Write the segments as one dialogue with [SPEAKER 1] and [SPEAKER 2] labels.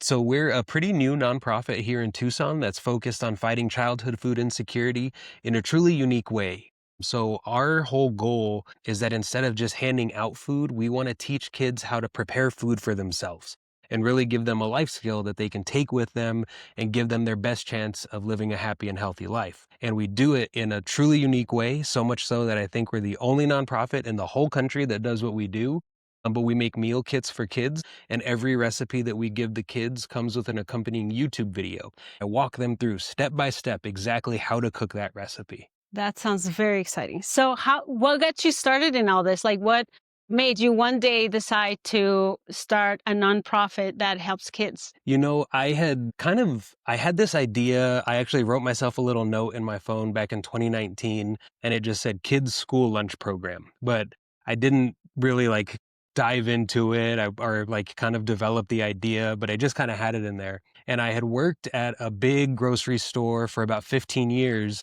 [SPEAKER 1] So we're a pretty new nonprofit here in Tucson that's focused on fighting childhood food insecurity in a truly unique way. So our whole goal is that instead of just handing out food, we want to teach kids how to prepare food for themselves and really give them a life skill that they can take with them and give them their best chance of living a happy and healthy life. And we do it in a truly unique way, so much so that I think we're the only nonprofit in the whole country that does what we do. But we make meal kits for kids, and every recipe that we give the kids comes with an accompanying YouTube video. I walk them through step by step exactly how to cook that recipe.
[SPEAKER 2] That sounds very exciting. So what got you started in all this? Like what made you one day decide to start a nonprofit that helps kids?
[SPEAKER 1] I had this idea. I actually wrote myself a little note in my phone back in 2019, and it just said kids school lunch program. But I didn't really dive into it or like kind of develop the idea, but I just kind of had it in there. And I had worked at a big grocery store for about 15 years.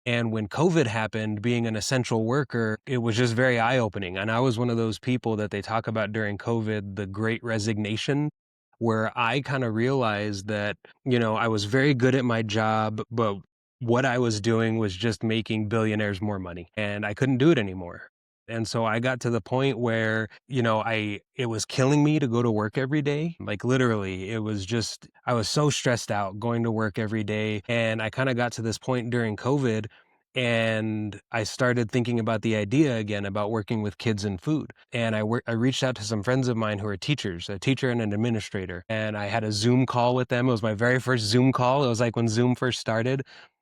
[SPEAKER 1] And when COVID happened, being an essential worker, it was just very eye-opening. And I was one of those people that they talk about during COVID, the great resignation, where I kind of realized that, I was very good at my job, but what I was doing was just making billionaires more money, and I couldn't do it anymore. And so I got to the point where, it was killing me to go to work every day. Like literally, I was so stressed out going to work every day. And I kind of got to this point during COVID, and I started thinking about the idea again about working with kids and food. And I reached out to some friends of mine who are teachers, a teacher and an administrator. And I had a Zoom call with them. It was my very first Zoom call. It was like when Zoom first started.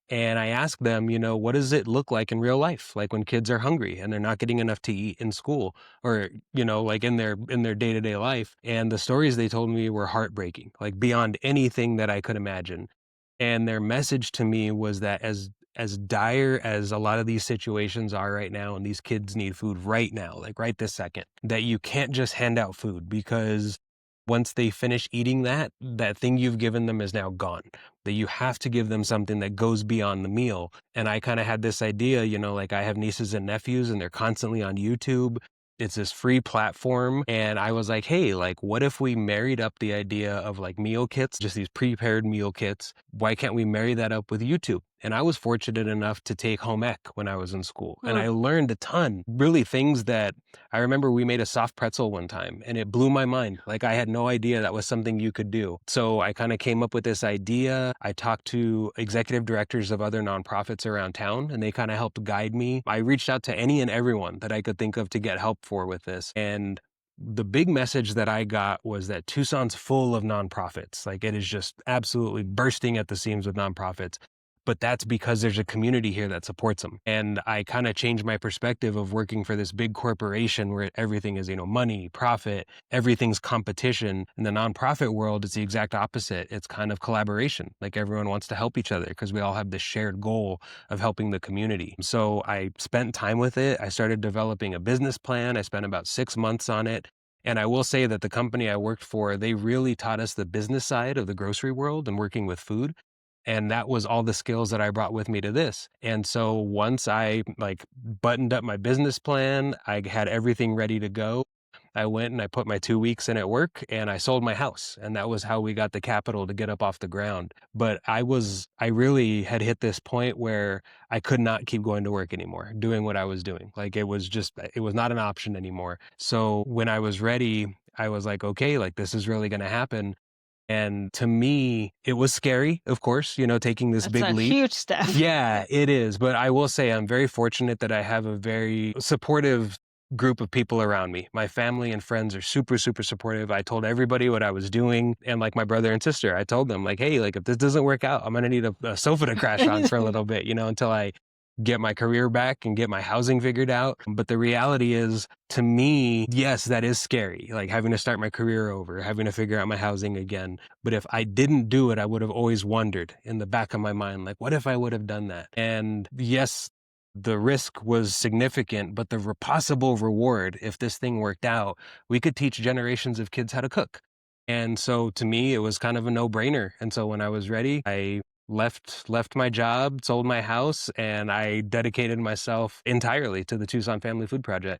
[SPEAKER 1] And I asked them, what does it look like in real life? Like when kids are hungry and they're not getting enough to eat in school or, like in their day-to-day life. And the stories they told me were heartbreaking, like beyond anything that I could imagine. And their message to me was that as dire as a lot of these situations are right now, and these kids need food right now, like right this second, that you can't just hand out food because once they finish eating that thing you've given them is now gone. That you have to give them something that goes beyond the meal. And I kind of had this idea, like I have nieces and nephews and they're constantly on YouTube. It's this free platform. And I was like, hey, like, what if we married up the idea of like meal kits, just these prepared meal kits? Why can't we marry that up with YouTube? And I was fortunate enough to take home ec when I was in school. And
[SPEAKER 2] Hmm.
[SPEAKER 1] I learned a ton, really things that I remember we made a soft pretzel one time and it blew my mind. Like I had no idea that was something you could do. So I kind of came up with this idea. I talked to executive directors of other nonprofits around town and they kind of helped guide me. I reached out to any and everyone that I could think of to get help for with this. And the big message that I got was that Tucson's full of nonprofits. Like it is just absolutely bursting at the seams with nonprofits. But that's because there's a community here that supports them. And I kind of changed my perspective of working for this big corporation where everything is, money, profit, everything's competition. In the nonprofit world, it's the exact opposite. It's kind of collaboration. Like everyone wants to help each other because we all have this shared goal of helping the community. So I spent time with it. I started developing a business plan. I spent about 6 months on it. And I will say that the company I worked for, they really taught us the business side of the grocery world and working with food. And that was all the skills that I brought with me to this. And so once I buttoned up my business plan, I had everything ready to go. I went and I put my 2 weeks in at work and I sold my house. And that was how we got the capital to get up off the ground. But I really had hit this point where I could not keep going to work anymore, doing what I was doing. Like it was not an option anymore. So when I was ready, I was like, okay, like this is really going to happen. And to me, it was scary, of course, taking this
[SPEAKER 2] That's
[SPEAKER 1] big
[SPEAKER 2] a
[SPEAKER 1] leap.
[SPEAKER 2] huge step.
[SPEAKER 1] Yeah, it is. But I will say I'm very fortunate that I have a very supportive group of people around me. My family and friends are super, super supportive. I told everybody what I was doing. And like my brother and sister, I told them like, hey, like if this doesn't work out, I'm going to need a sofa to crash on for a little bit, until I get my career back and get my housing figured out. But the reality is, to me, yes, that is scary, like having to start my career over, having to figure out my housing again. But if I didn't do it, I would have always wondered in the back of my mind, like, what if I would have done that? And yes, the risk was significant, but the possible reward, if this thing worked out, we could teach generations of kids how to cook. And so to me, it was kind of a no-brainer. And so when I was ready, I left my job, sold my house, and I dedicated myself entirely to the Tucson Family Food Project.